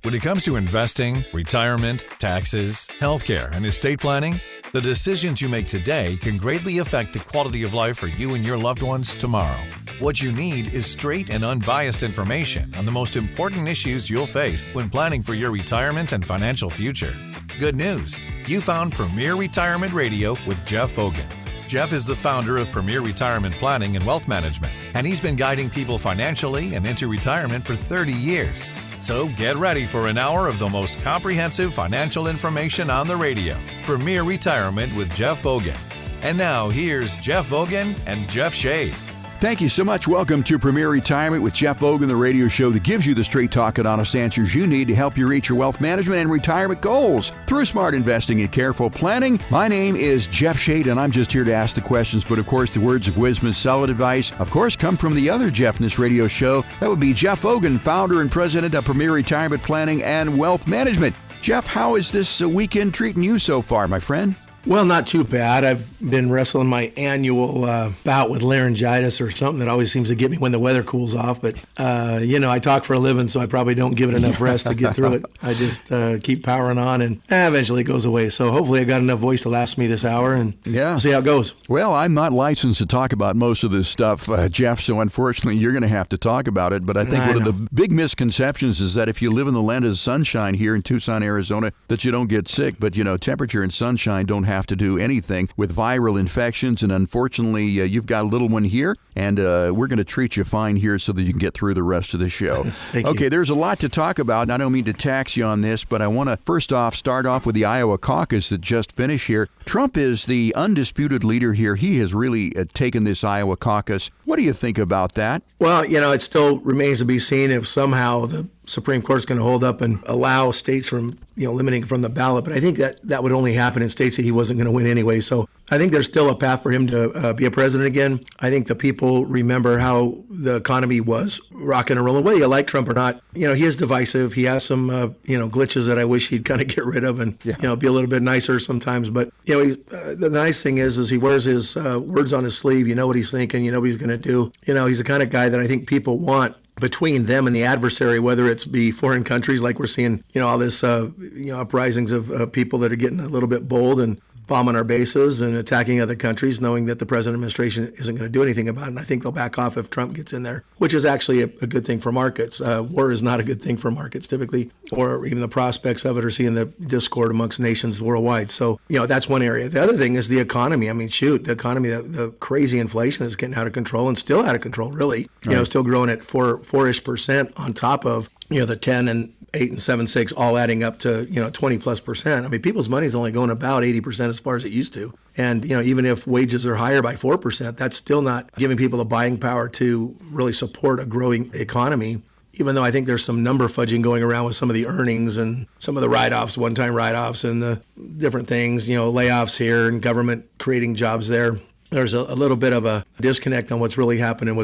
When it comes to investing, retirement, taxes, healthcare, and estate planning, the decisions you make today can greatly affect the quality of life for you and your loved ones tomorrow. What you need is straight and unbiased information on the most important issues you'll face when planning for your retirement and financial future. Good news, you found Premier Retirement Radio with Jeff Fogan. Jeff is the founder of Premier Retirement Planning and Wealth Management, and he's been guiding people financially and into retirement for 30 years. So get ready for an hour of the most comprehensive financial information on the radio. Premier Retirement with Jeff Fogan. And now here's Jeff Fogan and Jeff Shade. Thank you so much. Welcome to Premier Retirement with Jeff Fogan, the radio show that gives you the straight talk and honest answers you need to help you reach your wealth management and retirement goals through smart investing and careful planning. My name is Jeff Shade, and I'm just here to ask the questions. But of course, the words of wisdom and solid advice, of course, come from the other Jeff in this radio show. That would be Jeff Fogan, founder and president of Premier Retirement Planning and Wealth Management. Jeff, how is this weekend treating you so far, my friend? Well, not too bad. I've been wrestling my annual bout with laryngitis or something that always seems to get me when the weather cools off. But, I talk for a living, so I probably don't give it enough rest to get through it. I just keep powering on, and eventually it goes away. So hopefully I got enough voice to last me this hour, and we'll see how it goes. Well, I'm not licensed to talk about most of this stuff, Jeff, so unfortunately you're going to have to talk about it. But I think one of the big misconceptions is that if you live in the land of sunshine here in Tucson, Arizona, that you don't get sick. But, temperature and sunshine don't have to do anything with viral infections, and unfortunately you've got a little one here, and we're going to treat you fine here so that you can get through the rest of the show. Okay, there's a lot to talk about, and I don't mean to tax you on this, but I want to first off start off with the Iowa caucus that just finished here. Trump is the undisputed leader here. He has really taken this Iowa caucus. What do you think about that? Well, it still remains to be seen if somehow the Supreme Court is going to hold up and allow states from, limiting from the ballot. But I think that would only happen in states that he wasn't going to win anyway. So I think there's still a path for him to be a president again. I think the people remember how the economy was rocking and rolling. Whether you like Trump or not, he is divisive. He has some, glitches that I wish he'd kind of get rid of and, be a little bit nicer sometimes. But, the nice thing is he wears his words on his sleeve. You know what he's thinking. You know what he's going to do. He's the kind of guy that I think people want between them and the adversary, whether it's be foreign countries, like we're seeing, all this, uprisings of people that are getting a little bit bold and bombing our bases and attacking other countries, knowing that the present administration isn't going to do anything about it. And I think they'll back off if Trump gets in there, which is actually a good thing for markets. War is not a good thing for markets typically, or even the prospects of it, or seeing the discord amongst nations worldwide. So, that's one area. The other thing is the economy. I mean, the economy, the crazy inflation is getting out of control and still out of control, really. Right. Still growing at 4-ish% on top of, the 10 and 8 and 7, 6, all adding up to, 20+%. I mean, people's money is only going about 80% as far as it used to. And, even if wages are higher by 4%, that's still not giving people the buying power to really support a growing economy. Even though I think there's some number fudging going around with some of the earnings and some of the write-offs, one-time write-offs and the different things, layoffs here and government creating jobs there. There's a little bit of a disconnect on what's really happening,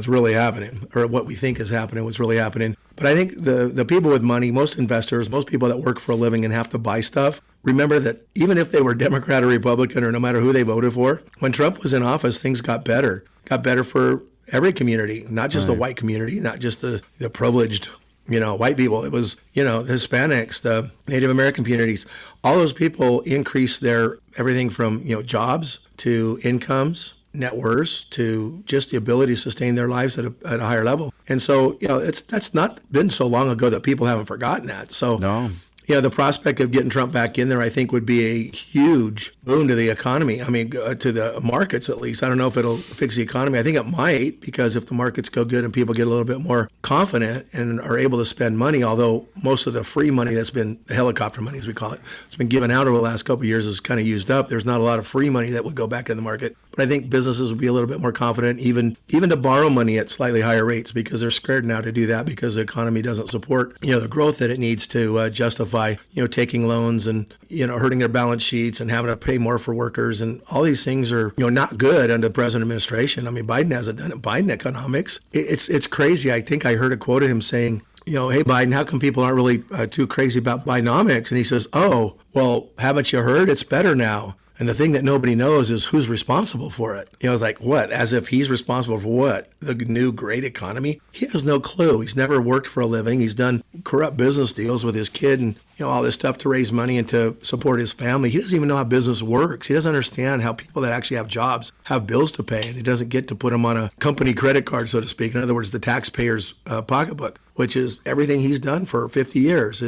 or what we think is happening, what's really happening. But I think the people with money, most investors, most people that work for a living and have to buy stuff, remember that even if they were Democrat or Republican or no matter who they voted for, when Trump was in office, things got better for every community, not just the white community, not just the privileged, white people. It was, the Hispanics, the Native American communities. All those people increased their everything from, jobs to incomes, net worths, to just the ability to sustain their lives at a higher level. And so, that's not been so long ago that people haven't forgotten that. So, no. The prospect of getting Trump back in there, I think, would be a huge boon to the economy. I mean, to the markets, at least. I don't know if it'll fix the economy. I think it might, because if the markets go good and people get a little bit more confident and are able to spend money, although most of the free money that's been, the helicopter money, as we call it, it's been given out over the last couple of years is kind of used up. There's not a lot of free money that would go back in the market. But I think businesses would be a little bit more confident, even to borrow money at slightly higher rates, because they're scared now to do that because the economy doesn't support, the growth that it needs to justify, taking loans and, hurting their balance sheets and having to pay more for workers. And all these things are, not good under the present administration. I mean, Biden hasn't done it. Biden economics, it's crazy. I think I heard a quote of him saying, hey, Biden, how come people aren't really too crazy about Bidenomics? And he says, oh, well, haven't you heard? It's better now. And the thing that nobody knows is who's responsible for it. It's like, what? As if he's responsible for what? The new great economy? He has no clue. He's never worked for a living. He's done corrupt business deals with his kid and all this stuff to raise money and to support his family. He doesn't even know how business works. He doesn't understand how people that actually have jobs have bills to pay, and he doesn't get to put them on a company credit card, so to speak. In other words, the taxpayer's pocketbook, which is everything he's done for 50 years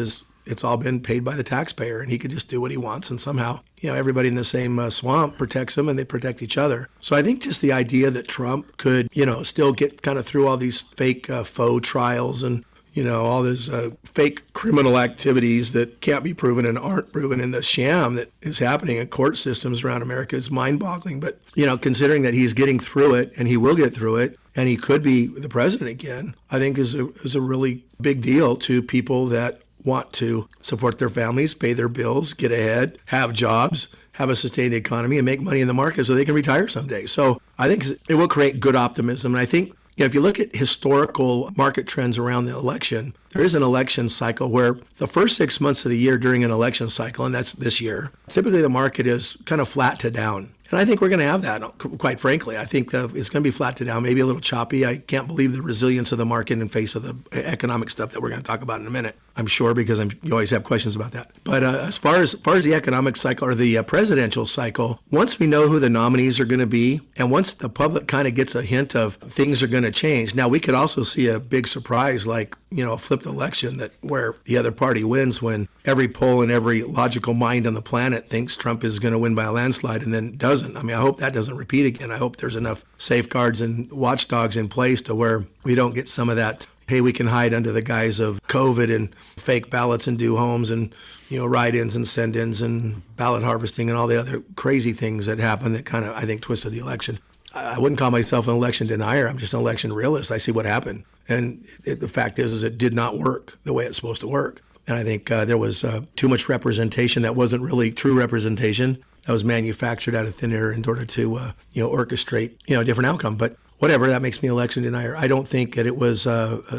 it's all been paid by the taxpayer, and he could just do what he wants, and somehow, everybody in the same swamp protects him, and they protect each other. So I think just the idea that Trump could, still get kind of through all these fake faux trials and all those fake criminal activities that can't be proven and aren't proven, and the sham that is happening in court systems around America is mind-boggling. But, considering that he's getting through it, and he will get through it, and he could be the president again, I think is a really big deal to people that want to support their families, pay their bills, get ahead, have jobs, have a sustained economy, and make money in the market so they can retire someday. So I think it will create good optimism. And I think if you look at historical market trends around the election, there is an election cycle where the first 6 months of the year during an election cycle, and that's this year, typically the market is kind of flat to down. And I think we're going to have that, quite frankly. I think it's going to be flat to down, maybe a little choppy. I can't believe the resilience of the market in face of the economic stuff that we're going to talk about in a minute, I'm sure, because you always have questions about that. But as far as the economic cycle or the presidential cycle, once we know who the nominees are going to be, and once the public kind of gets a hint of things are going to change, now we could also see a big surprise like, a flipped election where the other party wins when every poll and every logical mind on the planet thinks Trump is going to win by a landslide and then doesn't. I mean, I hope that doesn't repeat again. I hope there's enough safeguards and watchdogs in place to where we don't get some of that, hey, we can hide under the guise of COVID and fake ballots and do homes and, write-ins and send-ins and ballot harvesting and all the other crazy things that happen that kind of, I think, twisted the election. I wouldn't call myself an election denier. I'm just an election realist. I see what happened. And the fact is it did not work the way it's supposed to work. And I think there was too much representation that wasn't really true representation. That was manufactured out of thin air in order to, orchestrate, a different outcome. But whatever, that makes me an election denier. I don't think that it was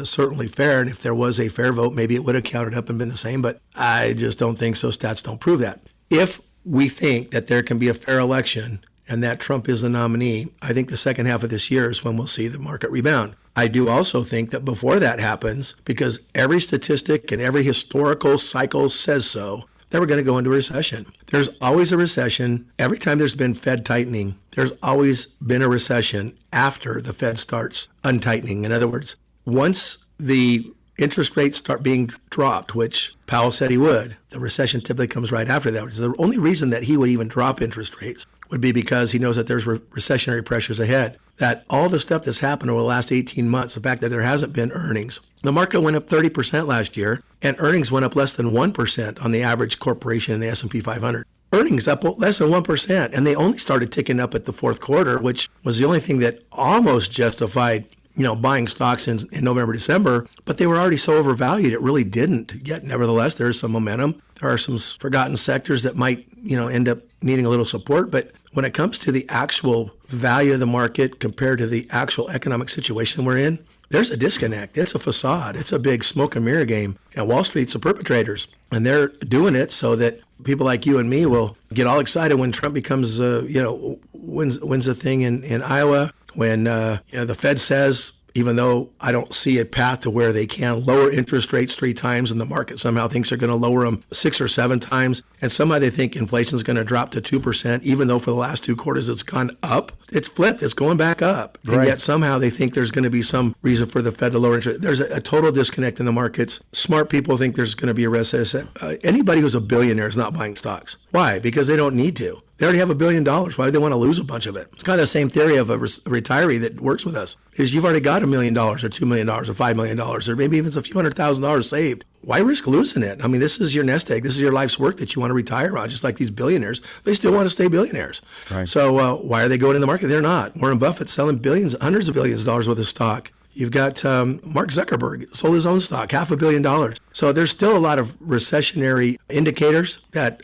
certainly fair. And if there was a fair vote, maybe it would have counted up and been the same. But I just don't think so. Stats don't prove that. If we think that there can be a fair election and that Trump is the nominee, I think the second half of this year is when we'll see the market rebound. I do also think that before that happens, because every statistic and every historical cycle says so, that we're going to go into a recession. There's always a recession. Every time there's been Fed tightening, there's always been a recession after the Fed starts untightening. In other words, once the interest rates start being dropped, which Powell said he would, the recession typically comes right after that, which is the only reason that he would even drop interest rates would be because he knows that there's recessionary pressures ahead. That all the stuff that's happened over the last 18 months, the fact that there hasn't been earnings. The market went up 30% last year, and earnings went up less than 1% on the average corporation in the S&P 500. Earnings up less than 1%, and they only started ticking up at the fourth quarter, which was the only thing that almost justified buying stocks in November, December, but they were already so overvalued, it really didn't. Yet, nevertheless, there's some momentum. There are some forgotten sectors that might, end up needing a little support. But when it comes to the actual value of the market compared to the actual economic situation we're in, there's a disconnect. It's a facade. It's a big smoke and mirror game. And Wall Street's the perpetrators. And they're doing it so that people like you and me will get all excited when Trump becomes, wins a thing in Iowa. When, the Fed says, even though I don't see a path to where they can lower interest rates 3 times and the market somehow thinks they're going to lower them 6 or 7 times, and somehow they think inflation is going to drop to 2%, even though for the last 2 quarters it's gone up. It's flipped. It's going back up. Right. And yet somehow they think there's going to be some reason for the Fed to lower interest. There's a total disconnect in the markets. Smart people think there's going to be a recession. Anybody who's a billionaire is not buying stocks. Why? Because they don't need to. They already have $1 billion. Why would they want to lose a bunch of it? It's kind of the same theory of a retiree that works with us. Is you've already got $1 million or $2 million or $5 million or maybe even a few $100,000 saved. Why risk losing it? I mean, this is your nest egg. This is your life's work that you want to retire on. Just like these billionaires, they still want to stay billionaires. Right. So why are they going in the market? They're not. Warren Buffett's selling billions, hundreds of billions of dollars worth of stock. You've got Mark Zuckerberg sold his own stock, $500 million. So there's still a lot of recessionary indicators that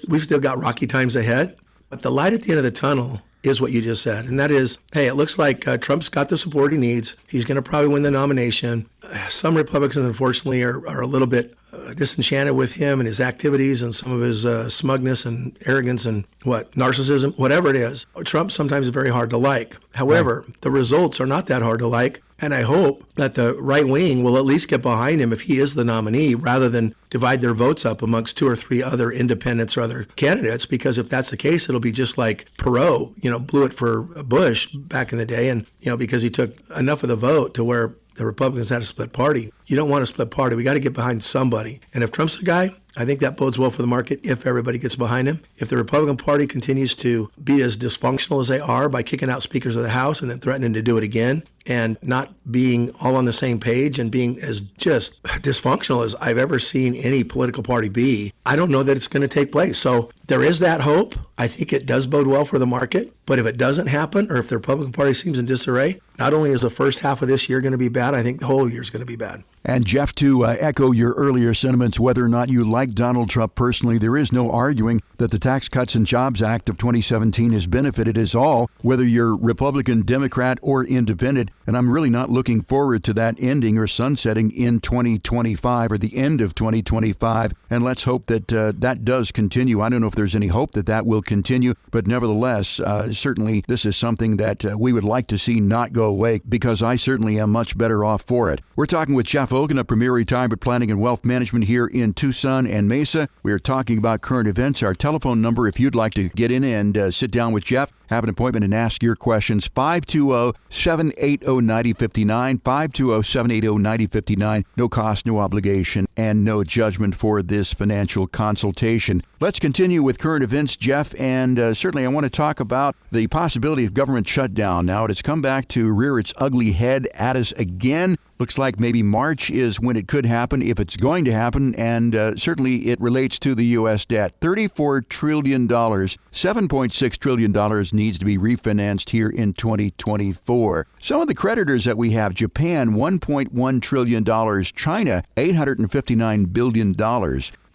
we've still got rocky times ahead. But the light at the end of the tunnel is what you just said. And that is, hey, it looks like Trump's got the support he needs. He's going to probably win the nomination. Some Republicans, unfortunately, are a little bit disenchanted with him and his activities and some of his smugness and arrogance and narcissism, whatever it is. Trump sometimes is very hard to like. However, the results are not that hard to like. And I hope that the right wing will at least get behind him if he is the nominee, rather than divide their votes up amongst 2 or 3 other independents or other candidates. Because if that's the case, it'll be just like Perot, blew it for Bush back in the day. And, because he took enough of the vote to where the Republicans had a split party. You don't want a split party. We got to get behind somebody. And if Trump's the guy, I think that bodes well for the market if everybody gets behind him. If the Republican Party continues to be as dysfunctional as they are by kicking out speakers of the House and then threatening to do it again and not being all on the same page and being as just dysfunctional as I've ever seen any political party be, I don't know that it's going to take place. So there is that hope. I think it does bode well for the market. But if it doesn't happen, or if the Republican Party seems in disarray, not only is the first half of this year going to be bad, I think the whole year is going to be bad. And Jeff, to echo your earlier sentiments, whether or not you like Donald Trump personally, there is no arguing that the Tax Cuts and Jobs Act of 2017 has benefited us all, whether you're Republican, Democrat, or independent. And I'm really not looking forward to that ending or sunsetting in 2025 or the end of 2025. And let's hope that that does continue. I don't know if there's any hope that that will continue, but nevertheless, certainly this is something that we would like to see not go away, because I certainly am much better off for it. We're talking with Jeff Ogden of Premier Retirement Planning and Wealth Management here in Tucson and Mesa. We are talking about current events. Our telephone number, if you'd like to get in and sit down with Jeff, have an appointment and ask your questions, 520-780-9059, 520-780-9059. No cost, no obligation, and no judgment for this financial consultation. Let's continue with current events, Jeff, and certainly I want to talk about the possibility of government shutdown. Now, it has come back to rear its ugly head at us again. Looks like maybe March is when it could happen, if it's going to happen, and certainly it relates to the U.S. debt. $34 trillion, $7.6 trillion needs to be refinanced here in 2024. Some of the creditors that we have: Japan, $1.1 trillion, China, $859 billion.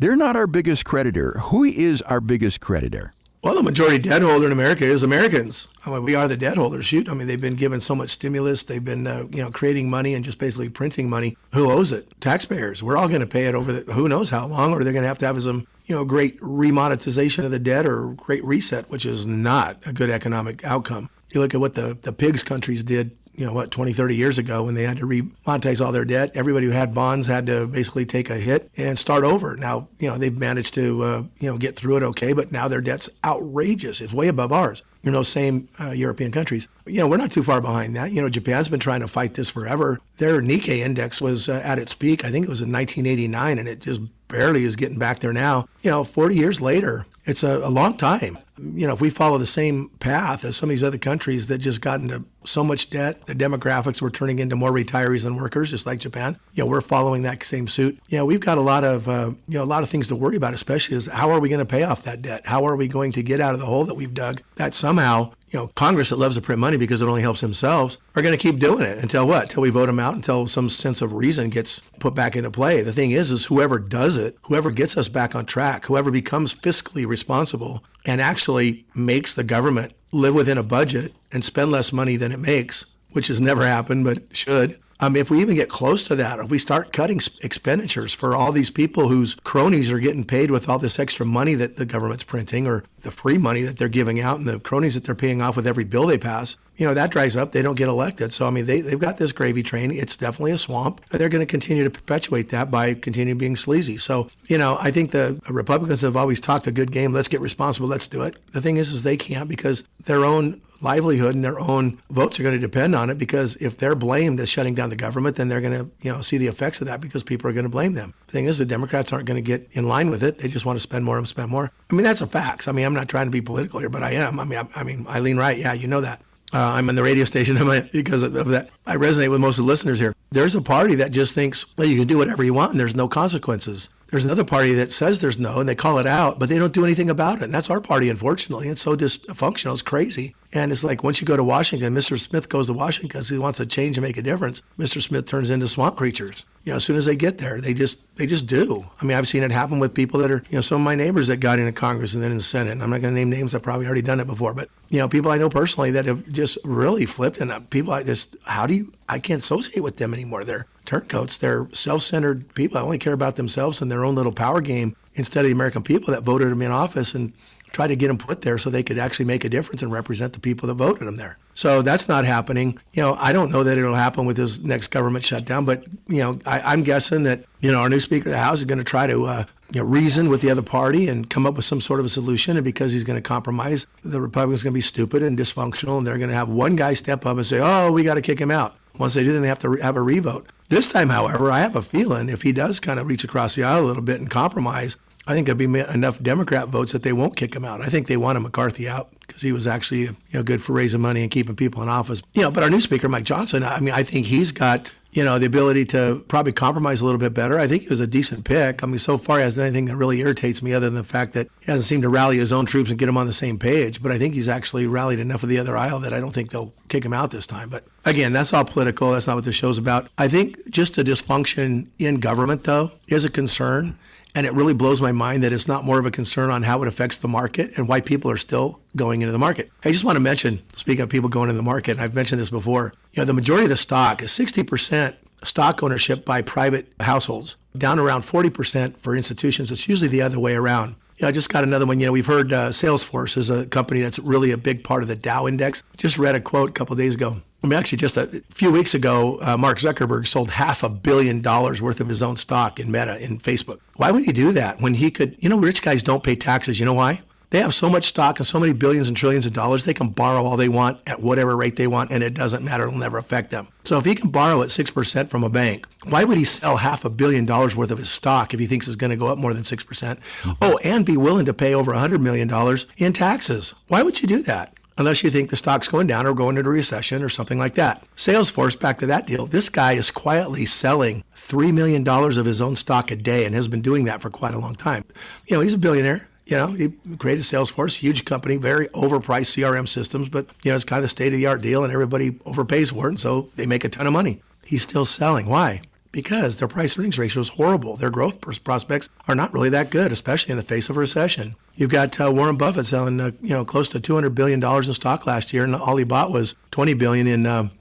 They're not our biggest creditor. Who is our biggest creditor? Well, the majority debt holder in America is Americans. I mean, we are the debt holders. Shoot, I mean, they've been given so much stimulus. They've been, creating money and just basically printing money. Who owes it? Taxpayers. We're all going to pay it over who knows how long, or they're going to have some, great remonetization of the debt or great reset, which is not a good economic outcome. You look at what the PIGS countries did, 20, 30 years ago, when they had to remonetize all their debt. Everybody who had bonds had to basically take a hit and start over. Now, they've managed to, get through it okay, but now their debt's outrageous. It's way above ours. Same European countries. We're not too far behind that. Japan's been trying to fight this forever. Their Nikkei index was at its peak, I think it was in 1989, and it just barely is getting back there now. 40 years later, it's a long time. If we follow the same path as some of these other countries that just got into so much debt, the demographics were turning into more retirees than workers, just like Japan. We're following that same suit. We've got a lot of things to worry about, especially is how are we going to pay off that debt? How are we going to get out of the hole that we've dug? That somehow, Congress that loves to print money because it only helps themselves are going to keep doing it until what? Until we vote them out, until some sense of reason gets put back into play. The thing is whoever does it, whoever gets us back on track, whoever becomes fiscally responsible and actually makes the government live within a budget and spend less money than it makes, which has never happened, but should. If we even get close to that, if we start cutting expenditures for all these people whose cronies are getting paid with all this extra money that the government's printing, or the free money that they're giving out and the cronies that they're paying off with every bill they pass, that dries up. They don't get elected. So, they've got this gravy train. It's definitely a swamp. They're going to continue to perpetuate that by continuing being sleazy. So, I think the Republicans have always talked a good game. Let's get responsible. Let's do it. The thing is they can't, because their own livelihood and their own votes are going to depend on it, because if they're blamed as shutting down the government, then they're going to, see the effects of that, because people are going to blame them. The thing is, the Democrats aren't going to get in line with it. They just want to spend more and spend more. That's a fact. I'm not trying to be political here, but I am. I lean right. Yeah, you know that. I'm on the radio station because of that. I resonate with most of the listeners here. There's a party that just thinks, well, you can do whatever you want and there's no consequences. There's another party that says there's no, and they call it out, but they don't do anything about it. And that's our party, unfortunately. It's so dysfunctional. It's crazy. And it's like, once you go to Washington, Mr. Smith goes to Washington because he wants to change and make a difference. Mr. Smith turns into swamp creatures. As soon as they get there, they just do. I've seen it happen with people that are, some of my neighbors that got into Congress and then in the Senate. And I'm not going to name names. I've probably already done it before, but, people I know personally that have just really flipped, and people I can't associate with them anymore. They're turncoats. They're self-centered people. They only care about themselves and their own little power game instead of the American people that voted them in office and try to get them put there so they could actually make a difference and represent the people that voted them there. So that's not happening. I don't know that it'll happen with this next government shutdown, but, I'm guessing that, our new Speaker of the House is going to try to reason with the other party and come up with some sort of a solution. And because he's going to compromise, the Republicans are going to be stupid and dysfunctional, and they're going to have one guy step up and say, oh, we got to kick him out. Once they do, then they have to have a revote. This time, however, I have a feeling if he does kind of reach across the aisle a little bit and compromise, I think there'll be enough Democrat votes that they won't kick him out. I think they wanted McCarthy out because he was actually good for raising money and keeping people in office. But our new Speaker, Mike Johnson, I think he's got the ability to probably compromise a little bit better. I think he was a decent pick. So far he hasn't done anything that really irritates me other than the fact that he hasn't seemed to rally his own troops and get them on the same page. But I think he's actually rallied enough of the other aisle that I don't think they'll kick him out this time. But again, that's all political. That's not what this show's about. I think just a dysfunction in government, though, is a concern. And it really blows my mind that it's not more of a concern on how it affects the market and why people are still going into the market. I just want to mention, speaking of people going into the market, and I've mentioned this before, the majority of the stock is 60% stock ownership by private households, down around 40% for institutions. It's usually the other way around. I just got another one. We've heard Salesforce is a company that's really a big part of the Dow Index. Just read a quote a couple of days ago. Actually, just a few weeks ago, Mark Zuckerberg sold $500 million worth of his own stock in Meta, in Facebook. Why would he do that when he could? Rich guys don't pay taxes. You know why? They have so much stock and so many billions and trillions of dollars, they can borrow all they want at whatever rate they want, and it doesn't matter. It'll never affect them. So if he can borrow at 6% from a bank, why would he sell $500 million worth of his stock if he thinks it's going to go up more than 6%? Mm-hmm. Oh, and be willing to pay over $100 million in taxes. Why would you do that? Unless you think the stock's going down or going into a recession or something like that. Salesforce, back to that deal, this guy is quietly selling $3 million of his own stock a day and has been doing that for quite a long time. He's a billionaire. He created Salesforce, huge company, very overpriced CRM systems, but, it's kind of the state-of-the-art deal and everybody overpays for it, and so they make a ton of money. He's still selling. Why? Because their price-earnings ratio is horrible. Their growth prospects are not really that good, especially in the face of a recession. You've got Warren Buffett selling, close to $200 billion in stock last year, and all he bought was $20 billion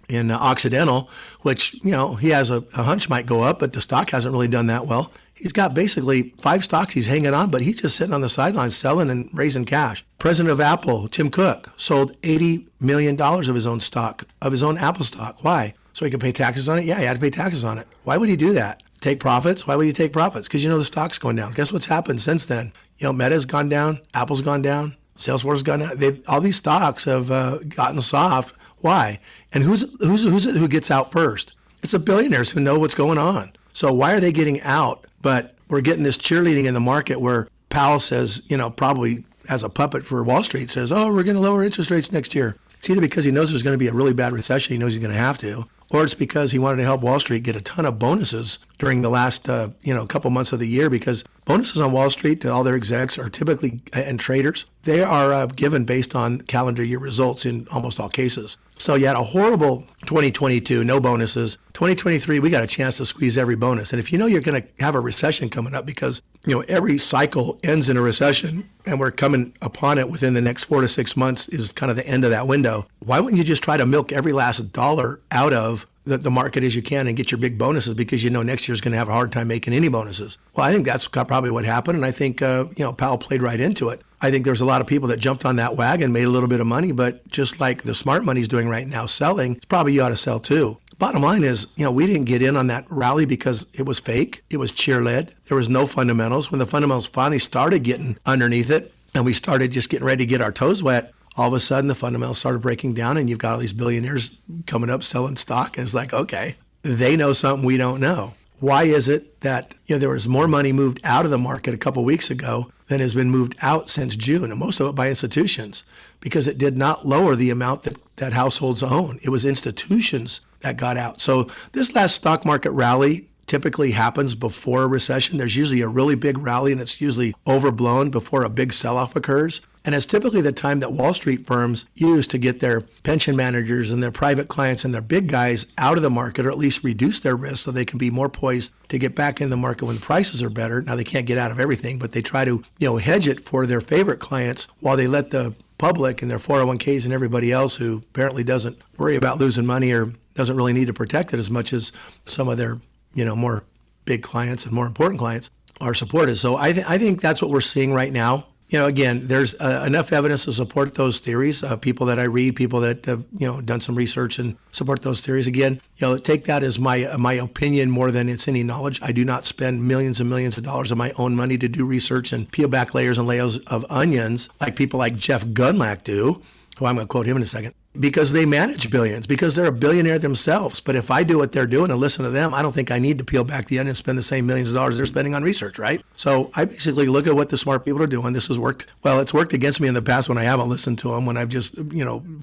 in Occidental, which, he has a hunch might go up, but the stock hasn't really done that well. He's got basically 5 stocks he's hanging on, but he's just sitting on the sidelines selling and raising cash. President of Apple, Tim Cook, sold $80 million of his own stock, of his own Apple stock. Why? So he could pay taxes on it? Yeah, he had to pay taxes on it. Why would he do that? Take profits? Why would you take profits? Because the stock's going down. Guess what's happened since then? Meta's gone down, Apple's gone down, Salesforce has gone down. All these stocks have gotten soft. Why? And who gets out first? It's the billionaires who know what's going on. So why are they getting out? But we're getting this cheerleading in the market where Powell says, probably as a puppet for Wall Street, says, oh, we're going to lower interest rates next year. It's either because he knows there's going to be a really bad recession, he knows he's going to have to, or it's because he wanted to help Wall Street get a ton of bonuses during the last, couple months of the year, because bonuses on Wall Street to all their execs are typically, and traders, they are given based on calendar year results in almost all cases. So you had a horrible 2022, no bonuses. 2023, we got a chance to squeeze every bonus. And if you're going to have a recession coming up, because, every cycle ends in a recession and we're coming upon it within the next 4 to 6 months is kind of the end of that window. Why wouldn't you just try to milk every last dollar out of the market as you can and get your big bonuses, because next year's going to have a hard time making any bonuses? Well, I think that's probably what happened. And I think, Powell played right into it. I think there's a lot of people that jumped on that wagon, made a little bit of money, but just like the smart money's doing right now selling, probably you ought to sell too. Bottom line is, we didn't get in on that rally because it was fake. It was cheer-led. There was no fundamentals. When the fundamentals finally started getting underneath it and we started just getting ready to get our toes wet, all of a sudden the fundamentals started breaking down and you've got all these billionaires coming up selling stock. And it's like, okay, they know something we don't know. Why is it that there was more money moved out of the market a couple of weeks ago than has been moved out since June, and most of it by institutions? Because it did not lower the amount that households own. It was institutions that got out. So this last stock market rally typically happens before a recession. There's usually a really big rally, and it's usually overblown before a big sell-off occurs. And it's typically the time that Wall Street firms use to get their pension managers and their private clients and their big guys out of the market, or at least reduce their risk so they can be more poised to get back in the market when the prices are better. Now, they can't get out of everything, but they try to, hedge it for their favorite clients while they let the public and their 401ks and everybody else who apparently doesn't worry about losing money or doesn't really need to protect it as much as some of their more big clients and more important clients are supported. So I think that's what we're seeing right now. Again, there's enough evidence to support those theories. People that I read, people that have, done some research and support those theories. Again, take that as my opinion more than it's any knowledge. I do not spend millions and millions of dollars of my own money to do research and peel back layers and layers of onions like people like Jeff Gundlach do, who I'm going to quote him in a second, because they manage billions, because they're a billionaire themselves. But if I do what they're doing and listen to them, I don't think I need to peel back the onion and spend the same millions of dollars they're spending on research, right? So I basically look at what the smart people are doing. This has worked. Well, it's worked against me in the past when I haven't listened to them, when I've just,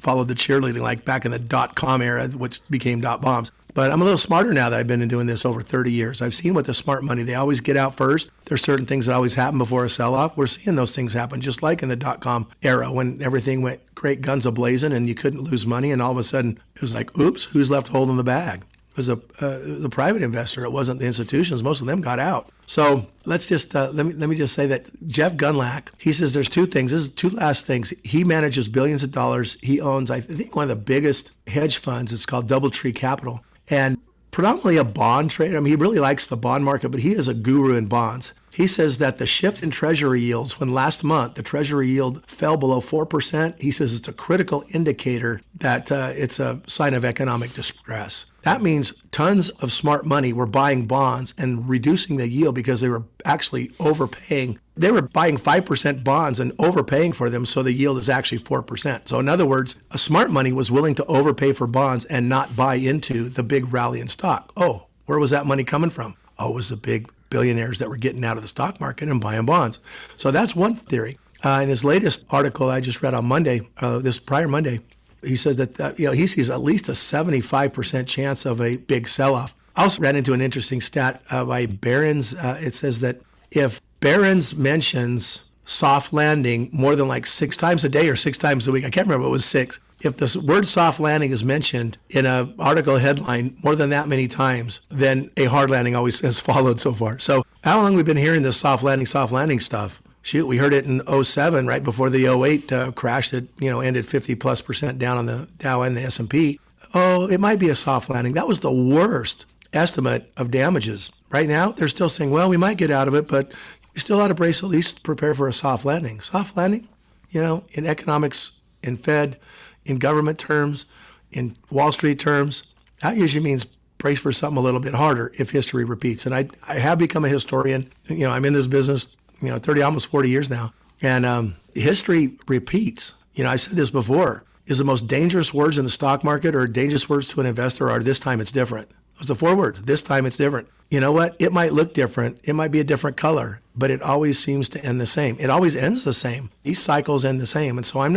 followed the cheerleading, like back in the .com era, which became .bombs. But I'm a little smarter now that I've been doing this over 30 years. I've seen what the smart money, they always get out first. There's certain things that always happen before a sell-off. We're seeing those things happen, just like in the .com era when everything went great guns a-blazing and you couldn't lose money. And all of a sudden, it was like, oops, who's left holding the bag? It was the private investor. It wasn't the institutions. Most of them got out. So let's just, let me just say that Jeff Gundlach, he says there's two things. This is two last things. He manages billions of dollars. He owns, I think, one of the biggest hedge funds. It's called DoubleTree Capital. And predominantly a bond trader. I mean, he really likes the bond market, but he is a guru in bonds. He says that the shift in treasury yields, when last month the treasury yield fell below 4%, he says it's a critical indicator that it's a sign of economic distress. That means tons of smart money were buying bonds and reducing the yield because they were actually overpaying. They were buying 5% bonds and overpaying for them, so the yield is actually 4%. So in other words, a smart money was willing to overpay for bonds and not buy into the big rally in stock. Oh, where was that money coming from? Oh, it was the big billionaires that were getting out of the stock market and buying bonds. So that's one theory. In his latest article I just read on Monday, this prior Monday, he said that he sees at least a 75% chance of a big sell-off. I also ran into an interesting stat by Barron's. It says that if Barron's mentions soft landing more than like 6 times a day or 6 times a week, I can't remember, it was 6. If the word soft landing is mentioned in an article headline more than that many times, then a hard landing always has followed so far. So how long have we been hearing this soft landing stuff? Shoot, we heard it in 2007, right before the 2008 crash that, ended 50+% down on the Dow and the S&P. Oh, it might be a soft landing. That was the worst estimate of damages. Right now, they're still saying, well, we might get out of it, but we still ought to brace, at least prepare for a soft landing. Soft landing, in economics, in Fed, in government terms, in Wall Street terms, that usually means brace for something a little bit harder if history repeats. And I have become a historian. I'm in this business 30, almost 40 years now. And history repeats. I said this before, is the most dangerous words in the stock market or dangerous words to an investor are this time it's different. Those are the 4 words. This time it's different. You know what? It might look different. It might be a different color, but it always seems to end the same. It always ends the same. These cycles end the same. And so I'm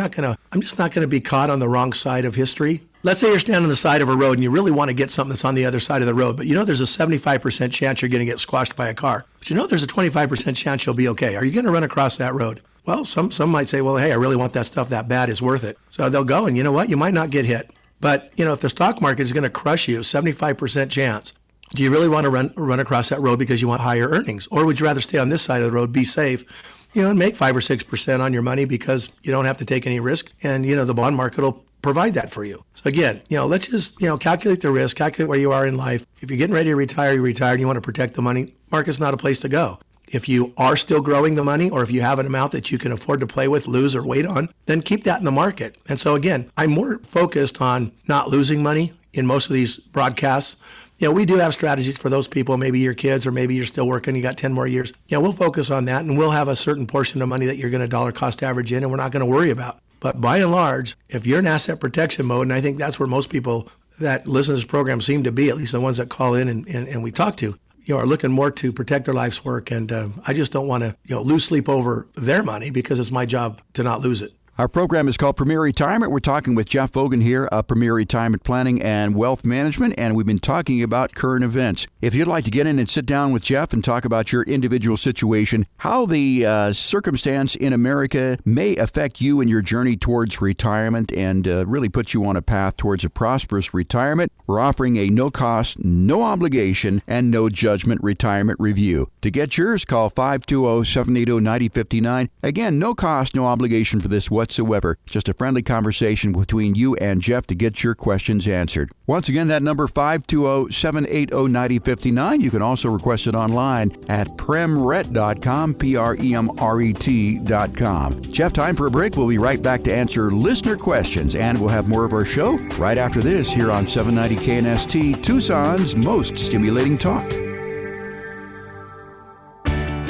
just not going to be caught on the wrong side of history. Let's say you're standing on the side of a road and you really want to get something that's on the other side of the road, but there's a 75% chance you're going to get squashed by a car. But there's a 25% chance you'll be okay. Are you going to run across that road? Well, some might say, well, hey, I really want that stuff that bad. It's worth it. So they'll go, and you know what? You might not get hit. But, if the stock market is going to crush you, 75% chance, do you really want to run across that road because you want higher earnings? Or would you rather stay on this side of the road, be safe, and make 5 or 6% on your money because you don't have to take any risk, and, the bond market will provide that for you. So again, let's just, calculate the risk, calculate where you are in life. If you're getting ready to retire, you're retired, and you want to protect the money, market's not a place to go. If you are still growing the money, or if you have an amount that you can afford to play with, lose, or wait on, then keep that in the market. And so again, I'm more focused on not losing money in most of these broadcasts. We do have strategies for those people, maybe your kids, or maybe you're still working, you got 10 more years. We'll focus on that, and we'll have a certain portion of money that you're going to dollar cost average in, and we're not going to worry about. But by and large, if you're in asset protection mode, and I think that's where most people that listen to this program seem to be, at least the ones that call in and we talk to, are looking more to protect their life's work. And I just don't want to, lose sleep over their money because it's my job to not lose it. Our program is called Premier Retirement. We're talking with Jeff Fogan here of Premier Retirement Planning and Wealth Management, and we've been talking about current events. If you'd like to get in and sit down with Jeff and talk about your individual situation, how the circumstance in America may affect you in your journey towards retirement and really put you on a path towards a prosperous retirement, we're offering a no-cost, no-obligation, and no-judgment retirement review. To get yours, call 520-780-9059. Again, no cost, no obligation for this whatsoever. whatsoever. Just a friendly conversation between you and Jeff to get your questions answered. Once again, that number 520-780-9059. You can also request it online at premret.com, PREMRET.com. Jeff, time for a break. We'll be right back to answer listener questions, and we'll have more of our show right after this here on 790 KNST, Tucson's most stimulating talk.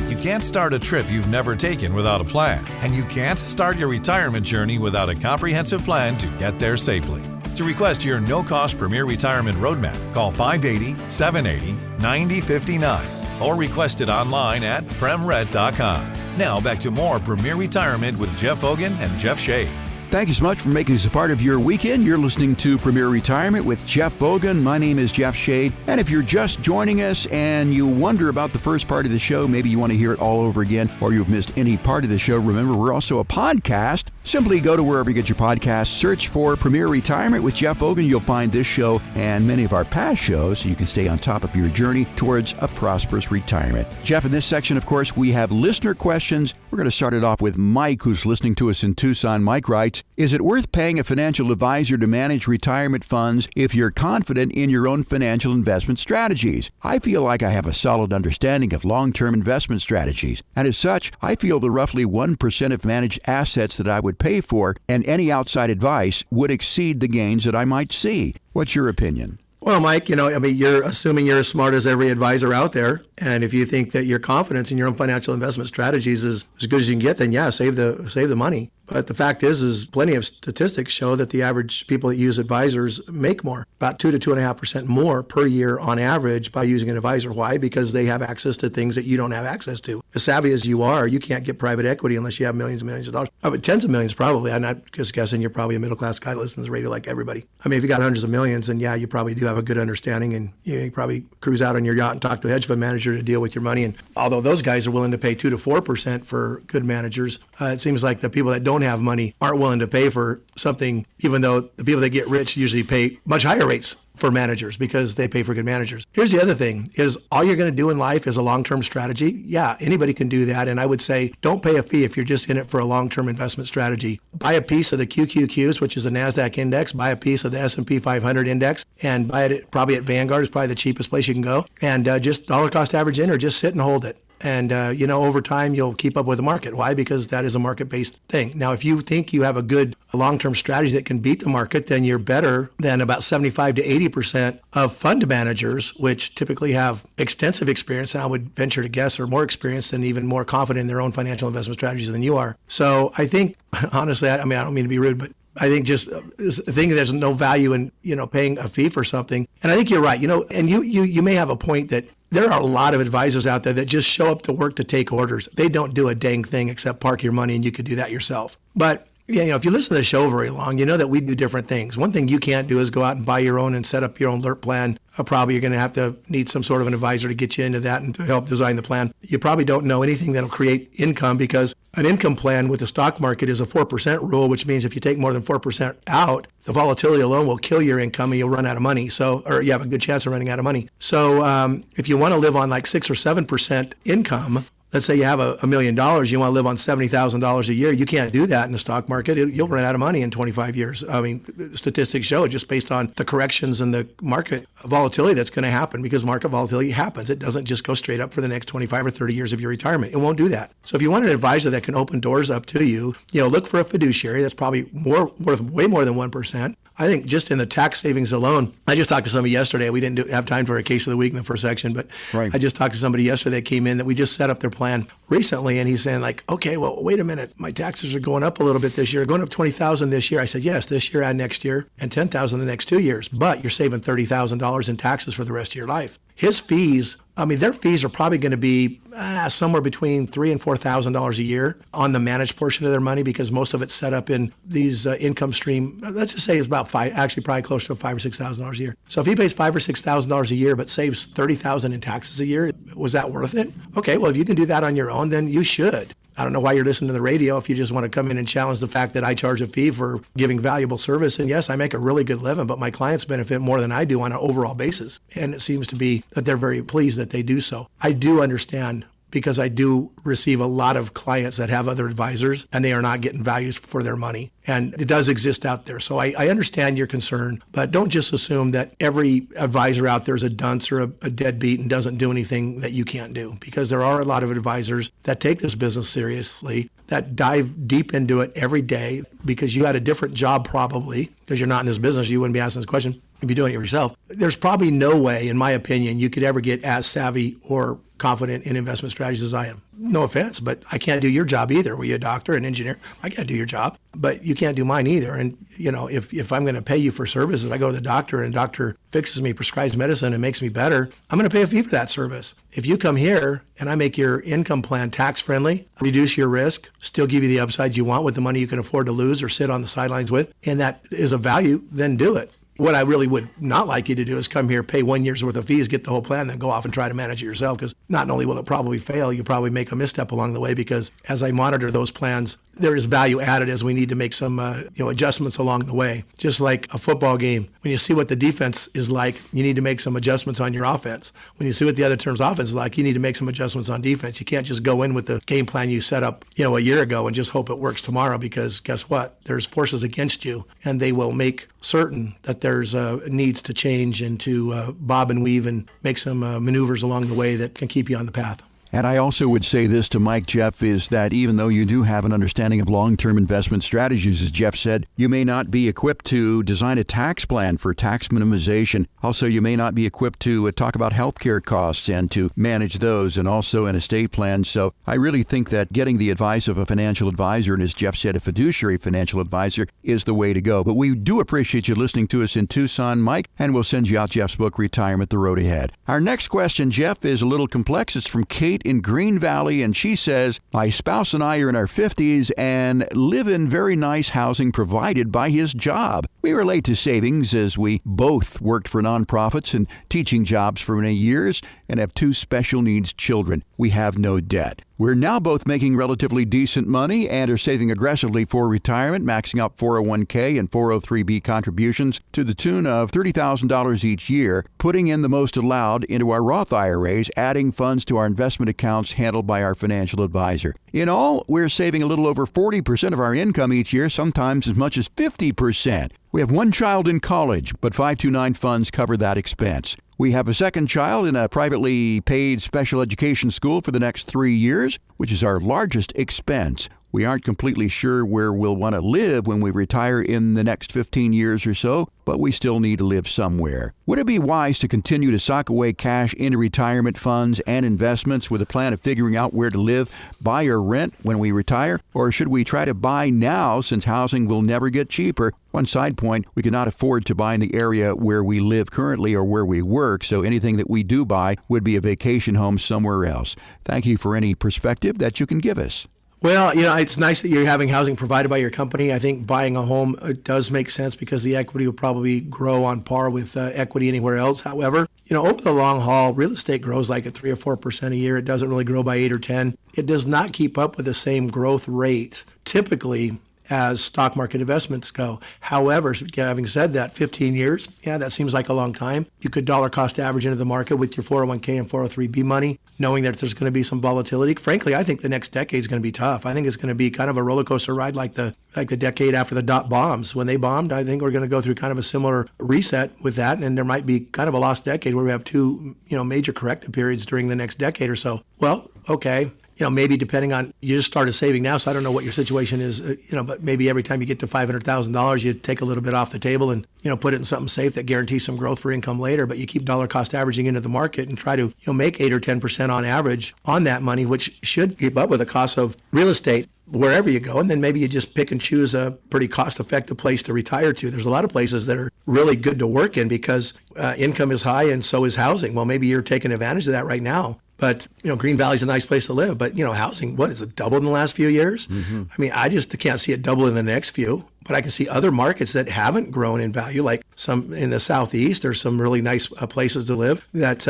You can't start a trip you've never taken without a plan, and you can't start your retirement journey without a comprehensive plan to get there safely. To request your no-cost Premier Retirement Roadmap, call 580-780-9059 or request it online at premret.com. Now back to more Premier Retirement with Jeff Hogan and Jeff Shade. Thank you so much for making this a part of your weekend. You're listening to Premier Retirement with Jeff Vogan. My name is Jeff Shade. And if you're just joining us and you wonder about the first part of the show, maybe you want to hear it all over again, or you've missed any part of the show, remember, we're also a podcast. Simply go to wherever you get your podcasts, search for Premier Retirement with Jeff Vogan. You'll find this show and many of our past shows so you can stay on top of your journey towards a prosperous retirement. Jeff, in this section, of course, we have listener questions. We're going to start it off with Mike, who's listening to us in Tucson. Mike writes, is it worth paying a financial advisor to manage retirement funds if you're confident in your own financial investment strategies? I feel like I have a solid understanding of long-term investment strategies, and as such, I feel the roughly 1% of managed assets that I would pay for and any outside advice would exceed the gains that I might see. What's your opinion? Well, Mike, you're assuming you're as smart as every advisor out there. And if you think that your confidence in your own financial investment strategies is as good as you can get, then yeah, save the money. But the fact is plenty of statistics show that the average people that use advisors make more, about 2 to 2.5% more per year on average by using an advisor. Why? Because they have access to things that you don't have access to. As savvy as you are, you can't get private equity unless you have millions and millions of dollars. But tens of millions probably. I'm not just guessing. You're probably a middle-class guy that listens to the radio like everybody. I mean, if you got hundreds of millions, then yeah, you probably do have a good understanding, and you probably cruise out on your yacht and talk to a hedge fund manager to deal with your money. And although those guys are willing to pay 2 to 4% for good managers, it seems like the people that don't have money aren't willing to pay for something, even though the people that get rich usually pay much higher rates for managers because they pay for good managers. Here's the other thing is all you're going to do in life is a long-term strategy. Yeah, anybody can do that. And I would say don't pay a fee if you're just in it for a long-term investment strategy. Buy a piece of the QQQs, which is the NASDAQ index, buy a piece of the S&P 500 index, and buy it probably at Vanguard is probably the cheapest place you can go. And just dollar cost average in or just sit and hold it. And, over time, you'll keep up with the market. Why? Because that is a market-based thing. Now, if you think you have a good long-term strategy that can beat the market, then you're better than about 75 to 80% of fund managers, which typically have extensive experience, and I would venture to guess are more experienced and even more confident in their own financial investment strategies than you are. So I think, honestly, I don't mean to be rude, but I think just thinking there's no value in, paying a fee for something. And I think you're right, and you may have a point that there are a lot of advisors out there that just show up to work to take orders. They don't do a dang thing except park your money, and you could do that yourself. But if you listen to the show very long, you know that we do different things. One thing you can't do is go out and buy your own and set up your own alert plan. Probably you're going to have to need some sort of an advisor to get you into that and to help design the plan. You probably don't know anything that'll create income because an income plan with the stock market is a 4% rule, which means if you take more than 4% out, the volatility alone will kill your income and you'll run out of money. Or you have a good chance of running out of money. So if you want to live on like 6 or 7% income, let's say you have $1 million, you want to live on $70,000 a year. You can't do that in the stock market. You'll run out of money in 25 years. I mean, statistics show it just based on the corrections in the market volatility that's going to happen because market volatility happens. It doesn't just go straight up for the next 25 or 30 years of your retirement. It won't do that. So if you want an advisor that can open doors up to you, look for a fiduciary that's probably worth way more than 1%. I think just in the tax savings alone, I just talked to somebody yesterday. We didn't have time for a case of the week in the first section, but right. I just talked to somebody yesterday that came in that we just set up their plan recently, and he's saying like, okay, well, wait a minute. My taxes are going up a little bit this year, going up $20,000 this year. I said, yes, this year and next year, and $10,000 the next 2 years, but you're saving $30,000 in taxes for the rest of your life. His fees, their fees are probably going to be somewhere between $3,000 and $4,000 a year on the managed portion of their money because most of it's set up in these income stream. Let's just say it's about probably close to $5,000 or $6,000 a year. So if he pays $5,000 or $6,000 a year but saves $30,000 in taxes a year, was that worth it? Okay, well, if you can do that on your own, then you should. I don't know why you're listening to the radio if you just want to come in and challenge the fact that I charge a fee for giving valuable service. And yes, I make a really good living, but my clients benefit more than I do on an overall basis. And it seems to be that they're very pleased that they do so. I do understand because I do receive a lot of clients that have other advisors and they are not getting values for their money. And it does exist out there. So I understand your concern, but don't just assume that every advisor out there is a dunce or a deadbeat and doesn't do anything that you can't do, because there are a lot of advisors that take this business seriously, that dive deep into it every day, because you had a different job probably, because you're not in this business, you wouldn't be asking this question if you're doing it yourself. There's probably no way, in my opinion, you could ever get as savvy or confident in investment strategies as I am. No offense, but I can't do your job either. Were you a doctor, an engineer? I can't do your job, but you can't do mine either. And, if I'm going to pay you for services, if I go to the doctor and the doctor fixes me, prescribes medicine and makes me better, I'm going to pay a fee for that service. If you come here and I make your income plan tax friendly, reduce your risk, still give you the upside you want with the money you can afford to lose or sit on the sidelines with, and that is a value, then do it. What I really would not like you to do is come here, pay 1 year's worth of fees, get the whole plan, then go off and try to manage it yourself, because not only will it probably fail, you probably make a misstep along the way, because as I monitor those plans, there is value added as we need to make some adjustments along the way. Just like a football game, when you see what the defense is like, you need to make some adjustments on your offense. When you see what the other team's offense is like, you need to make some adjustments on defense. You can't just go in with the game plan you set up a year ago and just hope it works tomorrow, because guess what? There's forces against you, and they will make certain that there's needs to change and to bob and weave and make some maneuvers along the way that can keep you on the path. And I also would say this to Mike, Jeff, is that even though you do have an understanding of long-term investment strategies, as Jeff said, you may not be equipped to design a tax plan for tax minimization. Also, you may not be equipped to talk about healthcare costs and to manage those, and also an estate plan. So I really think that getting the advice of a financial advisor, and as Jeff said, a fiduciary financial advisor, is the way to go. But we do appreciate you listening to us in Tucson, Mike, and we'll send you out Jeff's book, Retirement: The Road Ahead. Our next question, Jeff, is a little complex. It's from Kate in Green Valley, and she says, my spouse and I are in our 50s and live in very nice housing provided by his job. We were late to savings as we both worked for nonprofits and teaching jobs for many years and have 2 special needs children. We have no debt. We're now both making relatively decent money and are saving aggressively for retirement, maxing out 401k and 403b contributions to the tune of $30,000 each year, putting in the most allowed into our Roth IRAs, adding funds to our investment accounts handled by our financial advisor. In all, we're saving a little over 40% of our income each year, sometimes as much as 50%. We have 1 child in college, but 529 funds cover that expense. We have a second child in a privately paid special education school for the next 3 years, which is our largest expense. We aren't completely sure where we'll want to live when we retire in the next 15 years or so, but we still need to live somewhere. Would it be wise to continue to sock away cash into retirement funds and investments with a plan of figuring out where to live, buy or rent when we retire? Or should we try to buy now since housing will never get cheaper? One side point, we cannot afford to buy in the area where we live currently or where we work, so anything that we do buy would be a vacation home somewhere else. Thank you for any perspective that you can give us. Well, it's nice that you're having housing provided by your company. I think buying a home does make sense because the equity will probably grow on par with equity anywhere else. However, over the long haul, real estate grows like at 3 or 4% a year. It doesn't really grow by 8 or 10. It does not keep up with the same growth rate typically as stock market investments go. However, having said that, 15 years, that seems like a long time. You could dollar cost average into the market with your 401k and 403b money, knowing that there's going to be some volatility. Frankly, I think the next decade is going to be tough. I think it's going to be kind of a roller coaster ride like the decade after the dot bombs. When they bombed, I think we're going to go through kind of a similar reset with that, and there might be kind of a lost decade where we have 2, major corrective periods during the next decade or so. Well, okay. Maybe depending on, you just started saving now, so I don't know what your situation is, but maybe every time you get to $500,000, you take a little bit off the table and, put it in something safe that guarantees some growth for income later, but you keep dollar cost averaging into the market and try to, make 8 or 10% on average on that money, which should keep up with the cost of real estate wherever you go. And then maybe you just pick and choose a pretty cost-effective place to retire to. There's a lot of places that are really good to work in because income is high and so is housing. Well, maybe you're taking advantage of that right now. But, Green Valley's a nice place to live. But, housing, what, has it doubled in the last few years? Mm-hmm. I mean, I just can't see it double in the next few. But I can see other markets that haven't grown in value, like some in the Southeast. There's some really nice places to live that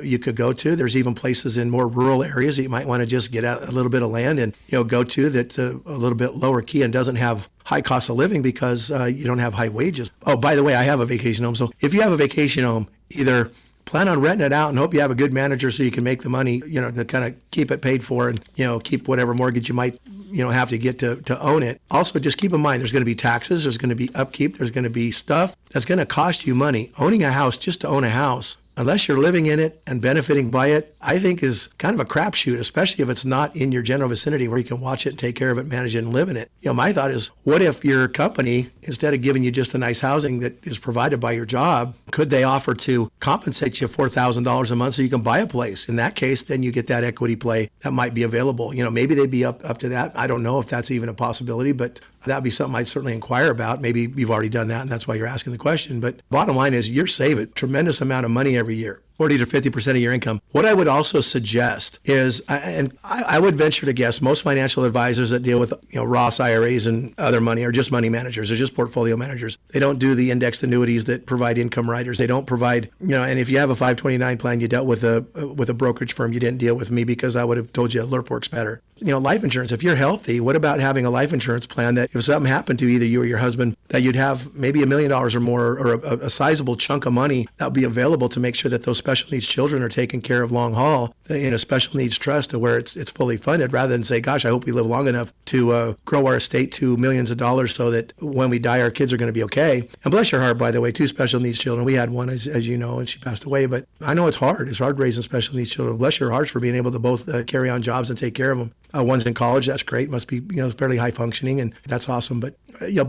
you could go to. There's even places in more rural areas that you might want to just get out a little bit of land and, go to that's a little bit lower key and doesn't have high cost of living because you don't have high wages. Oh, by the way, I have a vacation home. So if you have a vacation home, either plan on renting it out and hope you have a good manager so you can make the money, to kind of keep it paid for and, keep whatever mortgage you might, have to get to own it. Also, just keep in mind, there's going to be taxes, there's going to be upkeep, there's going to be stuff that's going to cost you money. Owning a house just to own a house, unless you're living in it and benefiting by it, I think is kind of a crapshoot, especially if it's not in your general vicinity where you can watch it and take care of it, manage it, and live in it. My thought is, what if your company, instead of giving you just a nice housing that is provided by your job, could they offer to compensate you $4,000 a month so you can buy a place? In that case, then you get that equity play that might be available. Maybe they'd be up to that. I don't know if that's even a possibility, but that'd be something I'd certainly inquire about. Maybe you've already done that, and that's why you're asking the question. But bottom line is, you're saving a tremendous amount of money every year, 40 to 50% of your income. What I would also suggest is, and I would venture to guess, most financial advisors that deal with Roth IRAs and other money are just money managers. They're just portfolio managers. They don't do the indexed annuities that provide income riders. They don't provide, and if you have a 529 plan, you dealt with a brokerage firm. You didn't deal with me because I would have told you LIRP works better. Life insurance, if you're healthy, what about having a life insurance plan that if something happened to either you or your husband, that you'd have maybe $1 million or more, or a sizable chunk of money that would be available to make sure that those special needs children are taken care of long haul in a special needs trust to where it's fully funded, rather than say, gosh, I hope we live long enough to grow our estate to millions of dollars so that when we die, our kids are going to be okay. And bless your heart, by the way, 2 special needs children. We had one, as you know, and she passed away. But I know it's hard. It's hard raising special needs children. Bless your hearts for being able to both carry on jobs and take care of them. One's in college. That's great. Must be, fairly high functioning, and that's awesome. But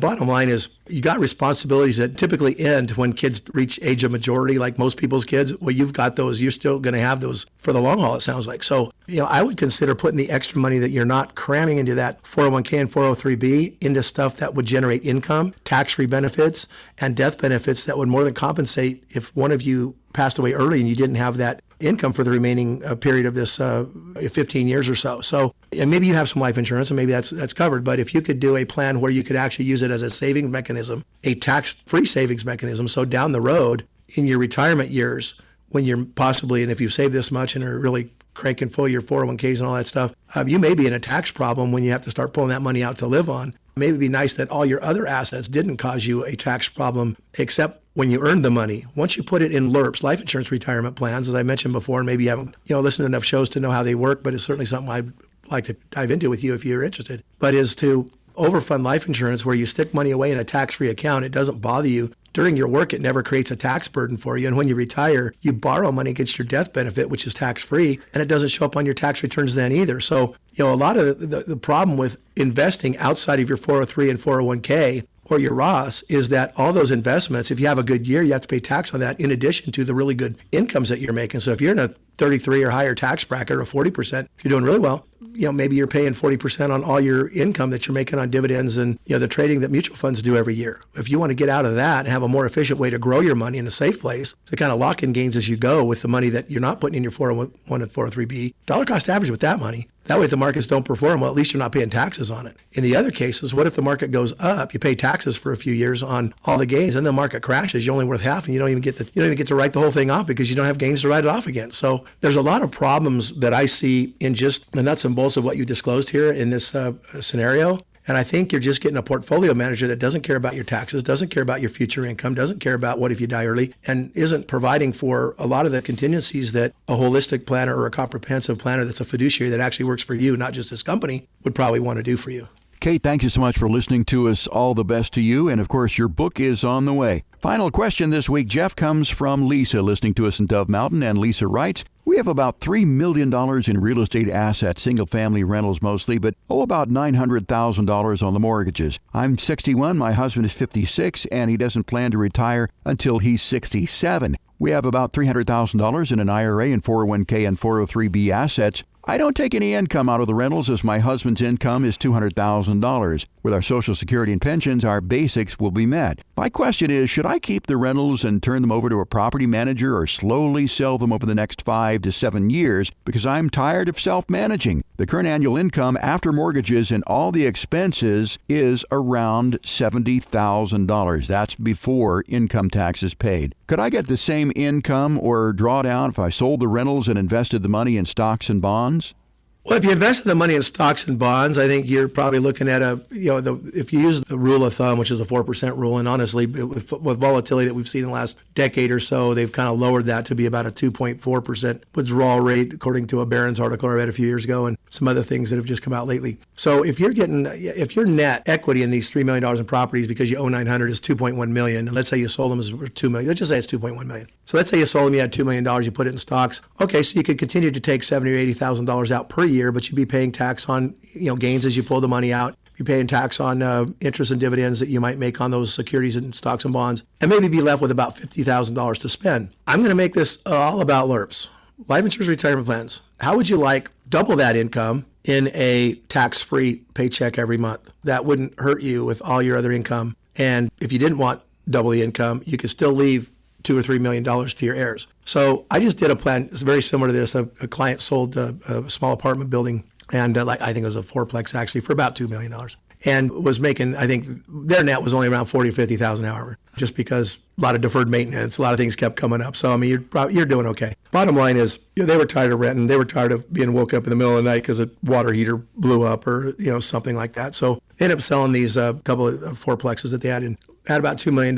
bottom line is, you got responsibilities that typically end when kids reach age of majority, like most people's kids. Well, you've got those. You're still going to have those for the long haul, it sounds like. So, I would consider putting the extra money that you're not cramming into that 401k and 403b into stuff that would generate income, tax-free benefits, and death benefits that would more than compensate if one of you passed away early and you didn't have that income for the remaining period of this 15 years or so. So, and maybe you have some life insurance and maybe that's covered, but if you could do a plan where you could actually use it as a savings mechanism, a tax-free savings mechanism, so down the road in your retirement years, when you're possibly, and if you save this much and are really cranking full your 401ks and all that stuff, you may be in a tax problem when you have to start pulling that money out to live on. Maybe it'd be nice that all your other assets didn't cause you a tax problem, except when you earned the money. Once you put it in LIRPs, life insurance retirement plans, as I mentioned before, and maybe you haven't listened to enough shows to know how they work, but it's certainly something I'd like to dive into with you if you're interested, but is to overfund life insurance where you stick money away in a tax-free account. It doesn't bother you. During your work, it never creates a tax burden for you. And when you retire, you borrow money against your death benefit, which is tax-free, and it doesn't show up on your tax returns then either. So, a lot of the problem with investing outside of your 403 and 401k or your Roths is that all those investments, if you have a good year, you have to pay tax on that in addition to the really good incomes that you're making. So if you're in a 33 or higher tax bracket, or 40%, if you're doing really well, maybe you're paying 40% on all your income that you're making on dividends and the trading that mutual funds do every year. If you want to get out of that and have a more efficient way to grow your money in a safe place, to kind of lock in gains as you go with the money that you're not putting in your 401 and 403b, dollar cost average with that money. That way, if the markets don't perform, well, at least you're not paying taxes on it. In the other cases, what if the market goes up? You pay taxes for a few years on all the gains, and the market crashes. You're only worth half, and you don't even get to write the whole thing off because you don't have gains to write it off again. So there's a lot of problems that I see in just the nuts and bolts of what you disclosed here in this scenario. And I think you're just getting a portfolio manager that doesn't care about your taxes, doesn't care about your future income, doesn't care about what if you die early, and isn't providing for a lot of the contingencies that a holistic planner or a comprehensive planner that's a fiduciary that actually works for you, not just this company, would probably want to do for you. Kate, thank you so much for listening to us. All the best to you. And of course, your book is on the way. Final question this week, Jeff, comes from Lisa, listening to us in Dove Mountain. And Lisa writes, we have about $3 million in real estate assets, single-family rentals mostly, but about $900,000 on the mortgages. I'm 61, my husband is 56, and he doesn't plan to retire until he's 67. We have about $300,000 in an IRA and 401k and 403b assets. I don't take any income out of the rentals as my husband's income is $200,000. With our Social Security and pensions, our basics will be met. My question is, should I keep the rentals and turn them over to a property manager or slowly sell them over the next 5 to 7 years because I'm tired of self-managing? The current annual income after mortgages and all the expenses is around $70,000. That's before income tax is paid. Could I get the same income or drawdown if I sold the rentals and invested the money in stocks and bonds? Well, if you invested the money in stocks and bonds, I think you're probably looking at if you use the rule of thumb, which is a 4% rule, and honestly, with volatility that we've seen in the last decade or so, they've kind of lowered that to be about a 2.4% withdrawal rate, according to a Barron's article I read a few years ago, and some other things that have just come out lately. So if your net equity in these $3 million in properties because you own 900 is $2.1 million, and let's say you sold them as $2 million, let's just say it's $2.1 million. So let's say you sold them, you had $2 million, you put it in stocks. Okay, so you could continue to take $70,000 or $80,000 out per year, but you'd be paying tax on gains as you pull the money out. You're paying tax on interest and dividends that you might make on those securities and stocks and bonds, and maybe be left with about $50,000 to spend. I'm going to make this all about LIRPs, life insurance retirement plans. How would you like double that income in a tax-free paycheck every month? That wouldn't hurt you with all your other income. And if you didn't want double the income, you could still leave $2 or $3 million to your heirs. So I just did a plan. It's very similar to this. A client sold a small apartment building, and I think it was a fourplex actually, for about $2 million, and was making, I think their net was only around $40,000 or $50,000 however, just because a lot of deferred maintenance, a lot of things kept coming up. So I mean, you're doing okay. Bottom line is, they were tired of renting. They were tired of being woke up in the middle of the night because a water heater blew up or something like that. So they ended up selling these couple of fourplexes that they had about $2 million,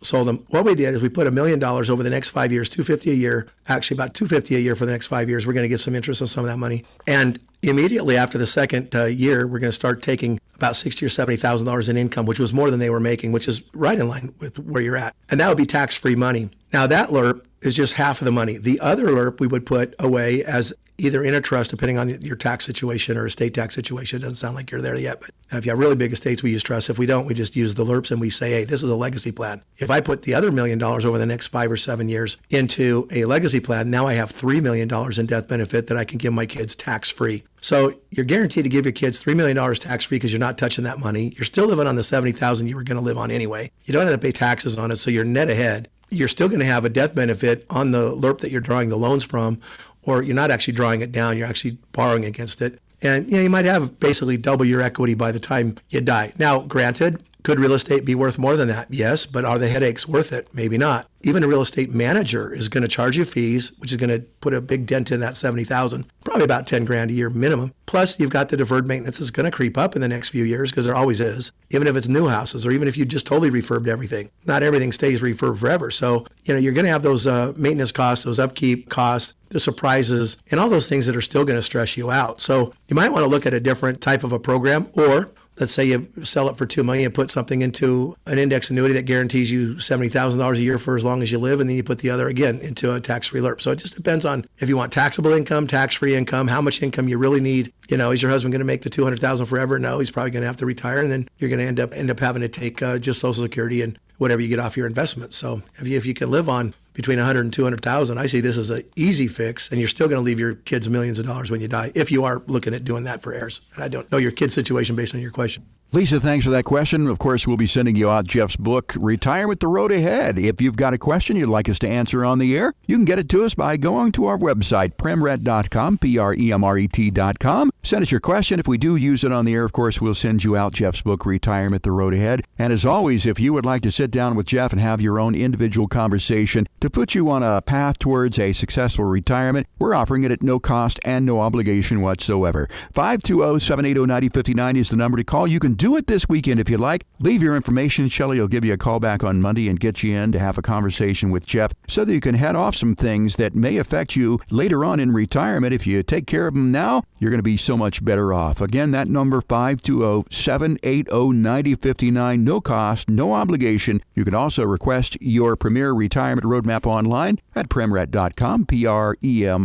sold them. What we did is we put $1 million over the next 5 years, $250 a year, actually about $250 a year for the next 5 years. We're going to get some interest on some of that money. And immediately after the second year, we're going to start taking about $60,000 or $70,000 in income, which was more than they were making, which is right in line with where you're at. And that would be tax-free money. Now that LIRP is just half of the money. The other LIRP we would put away as either in a trust, depending on your tax situation or estate tax situation. It doesn't sound like you're there yet, but if you have really big estates, we use trusts. If we don't, we just use the LIRPs and we say, hey, this is a legacy plan. If I put the other $1 million over the next 5 or 7 years into a legacy plan, now I have $3 million in death benefit that I can give my kids tax-free. So you're guaranteed to give your kids $3 million tax-free because you're not touching that money. You're still living on the $70,000 you were going to live on anyway. You don't have to pay taxes on it, so you're net ahead. You're still going to have a death benefit on the LIRP that you're drawing the loans from, or you're not actually drawing it down, you're actually borrowing against it. And you might have basically double your equity by the time you die. Now, granted, could real estate be worth more than that? Yes, but are the headaches worth it? Maybe not. Even a real estate manager is going to charge you fees, which is going to put a big dent in that $70,000, probably about $10,000 a year minimum. Plus, you've got the deferred maintenance that's going to creep up in the next few years, because there always is, even if it's new houses or even if you just totally refurbed everything. Not everything stays refurbed forever. So, you're going to have those maintenance costs, those upkeep costs, the surprises, and all those things that are still going to stress you out. So you might want to look at a different type of a program, or let's say you sell it for $2 million and put something into an index annuity that guarantees you $70,000 a year for as long as you live, and then you put the other again into a tax-free LIRP. So it just depends on if you want taxable income, tax-free income, how much income you really need. Is your husband going to make the $200,000 forever? No, he's probably going to have to retire, and then you're going to end up having to take just Social Security and whatever you get off your investments. So if you can live on between $100,000 and $200,000, I see this as an easy fix, and you're still going to leave your kids millions of dollars when you die, if you are looking at doing that for heirs. And I don't know your kid's situation based on your question. Lisa, thanks for that question. Of course, we'll be sending you out Jeff's book, Retirement: The Road Ahead. If you've got a question you'd like us to answer on the air, you can get it to us by going to our website, premret.com, premret.com. Send us your question. If we do use it on the air, of course, we'll send you out Jeff's book, Retirement: The Road Ahead. And as always, if you would like to sit down with Jeff and have your own individual conversation to put you on a path towards a successful retirement, we're offering it at no cost and no obligation whatsoever. 520-780-9059 is the number to call. You can do it this weekend if you like. Leave your information. Shelley will give you a call back on Monday and get you in to have a conversation with Jeff so that you can head off some things that may affect you later on in retirement. If you take care of them now, you're going to be so much better off. Again, that number, 520-780-9059. No cost, no obligation. You can also request your Premier Retirement Roadmap online at premret.com, premret.com.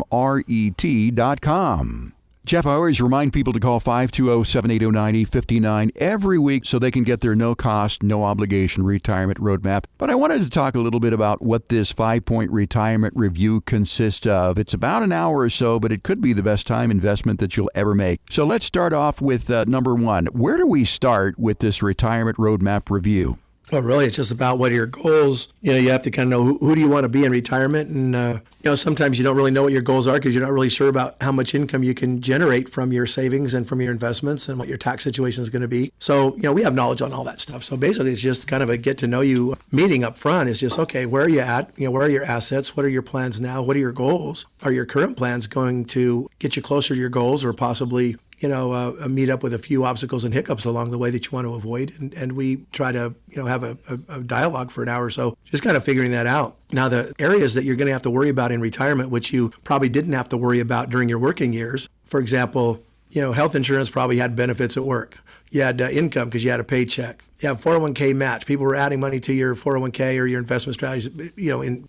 Jeff, I always remind people to call 520-780-9059 every week so they can get their no-cost, no-obligation retirement roadmap. But I wanted to talk a little bit about what this 5-point retirement review consists of. It's about an hour or so, but it could be the best time investment that you'll ever make. So let's start off with number one. Where do we start with this retirement roadmap review? Well, really, it's just about what are your goals. You have to kind of know who do you want to be in retirement. And, sometimes you don't really know what your goals are because you're not really sure about how much income you can generate from your savings and from your investments and what your tax situation is going to be. So, we have knowledge on all that stuff. So basically, it's just kind of a get to know you meeting up front. It's just, okay, where are you at? Where are your assets? What are your plans now? What are your goals? Are your current plans going to get you closer to your goals or possibly meet up with a few obstacles and hiccups along the way that you want to avoid. And we try to, have a dialogue for an hour or so, just kind of figuring that out. Now, the areas that you're going to have to worry about in retirement, which you probably didn't have to worry about during your working years, for example, health insurance probably had benefits at work. You had income because you had a paycheck. You have 401k match. People were adding money to your 401k or your investment strategies,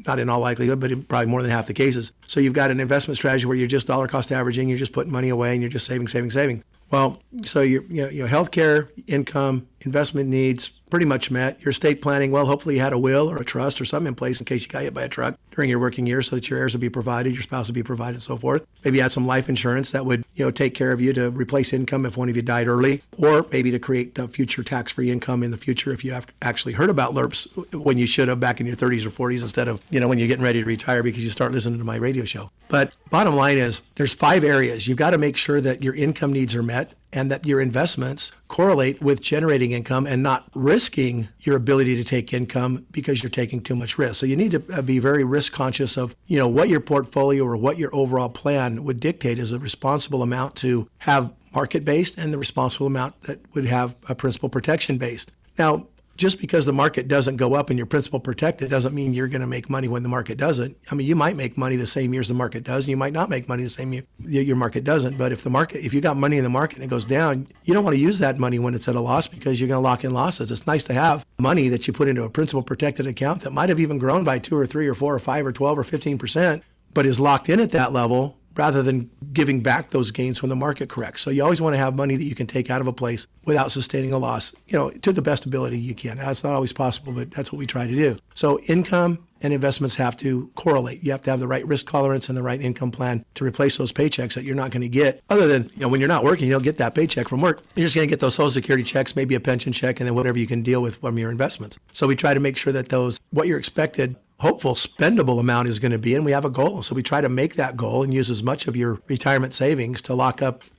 not in all likelihood, but in probably more than half the cases. So you've got an investment strategy where you're just dollar cost averaging, you're just putting money away and you're just saving. Well, so your healthcare, income, investment needs pretty much met. Your estate planning, well, hopefully you had a will or a trust or something in place in case you got hit by a truck during your working years so that your heirs would be provided, your spouse would be provided, and so forth. Maybe you had some life insurance that would, take care of you to replace income if one of you died early, or maybe to create future tax-free income in the future if you have actually heard about LURPS when you should have back in your 30s or 40s instead of, when you're getting ready to retire because you start listening to my radio show. But bottom line is there's 5 areas. You've got to make sure that your income needs are met and that your investments correlate with generating income and not risking your ability to take income because you're taking too much risk. So you need to be very risk conscious of, what your portfolio or what your overall plan would dictate is a responsible amount to have market-based and the responsible amount that would have a principal protection-based. Now, just because the market doesn't go up and your principal protected doesn't mean you're going to make money when the market doesn't. I mean, you might make money the same year as the market does, and you might not make money the same year your market doesn't. But if you got money in the market and it goes down, you don't want to use that money when it's at a loss because you're going to lock in losses. It's nice to have money that you put into a principal protected account that might have even grown by 2 or 3 or 4 or 5 or 12 or 15%, but is locked in at that level, rather than giving back those gains when the market corrects. So you always want to have money that you can take out of a place without sustaining a loss, to the best ability you can. That's not always possible, but that's what we try to do. So income and investments have to correlate. You have to have the right risk tolerance and the right income plan to replace those paychecks that you're not going to get. Other than, when you're not working, you don't get that paycheck from work. You're just going to get those Social Security checks, maybe a pension check, and then whatever you can deal with from your investments. So we try to make sure that what your expected hopeful spendable amount is going to be, and we have a goal. So we try to make that goal and use as much of your retirement savings to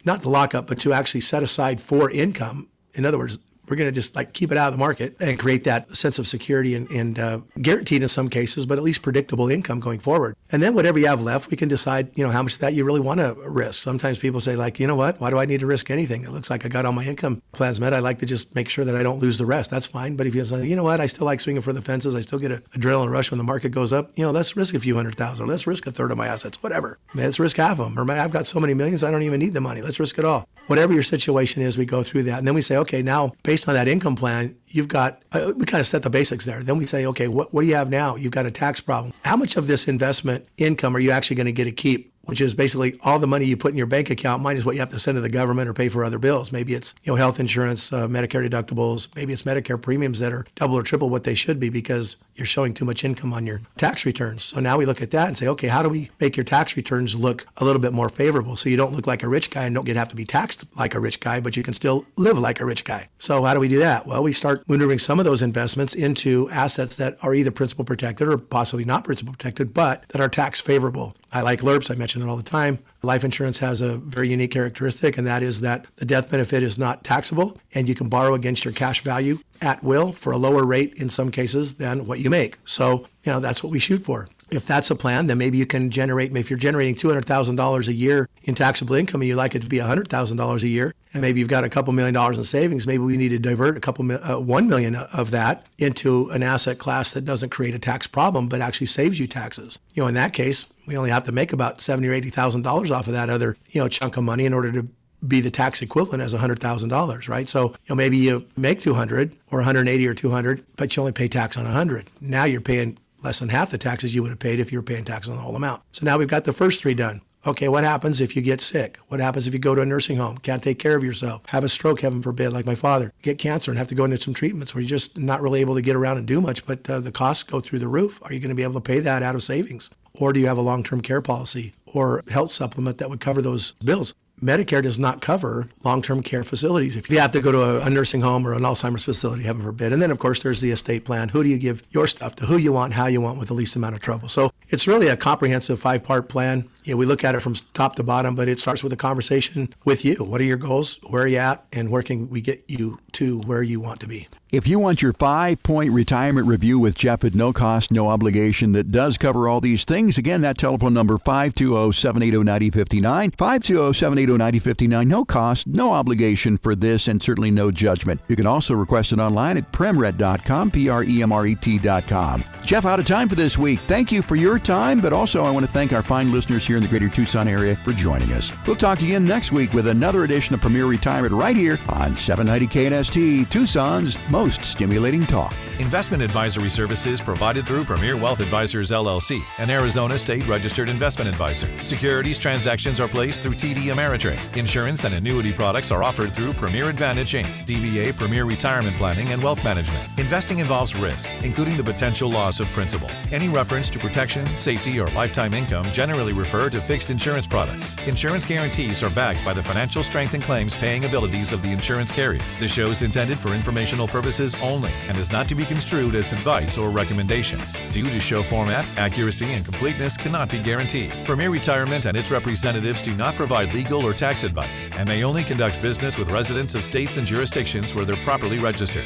not to lock up, but to actually set aside for income. In other words, we're going to just keep it out of the market and create that sense of security and guaranteed in some cases, but at least predictable income going forward. And then whatever you have left, we can decide, how much of that you really want to risk. Sometimes people say what? Why do I need to risk anything? It looks like I got all my income plans met. I like to just make sure that I don't lose the rest. That's fine. But if you say, I still like swinging for the fences. I still get an adrenaline rush when the market goes up. Let's risk a few $100,000. Let's risk a third of my assets, whatever. Let's risk half of them. Or I've got so many millions, I don't even need the money. Let's risk it all. Whatever your situation is, we go through that. And then we say, okay, now based on that income plan, you've got, we kind of set the basics there. Then we say, okay, what do you have now? You've got a tax problem. How much of this investment income are you actually going to get to keep? Which is basically all the money you put in your bank account minus what you have to send to the government or pay for other bills. Maybe it's health insurance, Medicare deductibles. Maybe it's Medicare premiums that are double or triple what they should be because you're showing too much income on your tax returns. So now we look at that and say, okay, how do we make your tax returns look a little bit more favorable so you don't look like a rich guy and don't have to be taxed like a rich guy, but you can still live like a rich guy. So how do we do that? Well, we start maneuvering some of those investments into assets that are either principal protected or possibly not principal protected, but that are tax favorable. I like LURPS. I mention it all the time. Life insurance has a very unique characteristic, and that is that the death benefit is not taxable, and you can borrow against your cash value at will for a lower rate in some cases than what you make. So, that's what we shoot for. If that's a plan, then maybe you can generate, if you're generating $200,000 a year in taxable income and you like it to be $100,000 a year, and maybe you've got a couple $1 million in savings, maybe we need to divert $1 million of that into an asset class that doesn't create a tax problem, but actually saves you taxes. In that case, we only have to make about $70,000 or $80,000 off of that other, chunk of money in order to be the tax equivalent as $100,000, right? So, maybe you make 200 or 180 or 200, but you only pay tax on 100. Now you're paying less than half the taxes you would have paid if you were paying tax on the whole amount. So now we've got the first 3 done. Okay, what happens if you get sick? What happens if you go to a nursing home, can't take care of yourself, have a stroke, heaven forbid, like my father, get cancer and have to go into some treatments where you're just not really able to get around and do much, but the costs go through the roof. Are you going to be able to pay that out of savings? Or do you have a long-term care policy or health supplement that would cover those bills? Medicare does not cover long-term care facilities. If you have to go to a nursing home or an Alzheimer's facility, heaven forbid. And then, of course, there's the estate plan. Who do you give your stuff to? Who you want, how you want, with the least amount of trouble. So it's really a comprehensive 5-part plan. We look at it from top to bottom, but it starts with a conversation with you. What are your goals? Where are you at? And where can we get you to where you want to be? If you want your 5-point retirement review with Jeff at no cost, no obligation that does cover all these things, again, that telephone number 520-780-9059, 520-780-9059, no cost, no obligation for this, and certainly no judgment. You can also request it online at premret.com, premret.com. Jeff, out of time for this week. Thank you for your time, but also I want to thank our fine listeners here in the greater Tucson area for joining us. We'll talk to you again next week with another edition of Premier Retirement right here on 790 KNST, Tucson's most stimulating talk. Investment advisory services provided through Premier Wealth Advisors, LLC, an Arizona state registered investment advisor. Securities transactions are placed through TD Ameritrade. Insurance and annuity products are offered through Premier Advantage Inc., DBA Premier Retirement Planning and Wealth Management. Investing involves risk, including the potential loss of principal. Any reference to protection, safety, or lifetime income generally refer to fixed insurance products. Insurance guarantees are backed by the financial strength and claims paying abilities of the insurance carrier. The show is intended for informational purposes only and is not to be construed as advice or recommendations. Due to show format, accuracy and completeness cannot be guaranteed. Premier Retirement and its representatives do not provide legal or tax advice and may only conduct business with residents of states and jurisdictions where they're properly registered.